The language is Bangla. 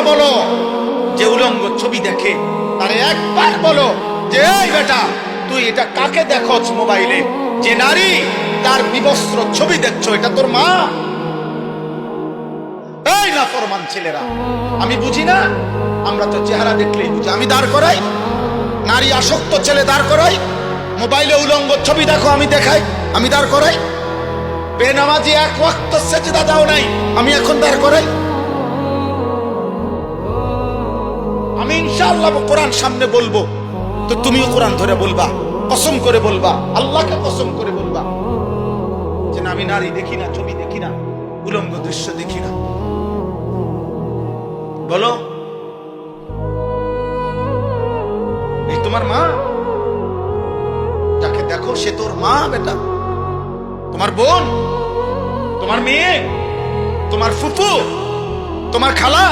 বলো যে উলঙ্গ ছবি দেখে, তারে একবার বলো যে এই বেটা তুই এটা কাকে দেখছ মোবাইলে, যে নারী তার বিবস্ত্র ছবি দেখছো, এটা তোর মা? এই নাফরমান ছেলেরা, আমি বুঝি না, আমরা তো চেহারা দেখলেই বুঝি। আমি দাঁড় করাই, নারী আসক্ত ছেলে দাঁড় করাই, মোবাইলে উলঙ্গ ছবি দেখো আমি দেখাই, আমি দাঁড় করাই। বেনামাজি এক ওয়াক্ত সেজদা দাও নাই, আমি এখন দাঁড় করাই। আমি ইনশাআল্লাহ কোরআন সামনে বলবো, তো তুমিও কোরআন ধরে বলবা, কসম করে বলবা, আল্লাহকে কসম করে বলবা যে না, আমি নারী দেখি না, ছবি দেখি না, উলঙ্গ দৃশ্য দেখি না। বলো, এই তোমার মা? যাকে দেখো সে তোর মা বেটা, তোমার বোন, তোমার মেয়ে, তোমার ফুফু, তোমার খালা?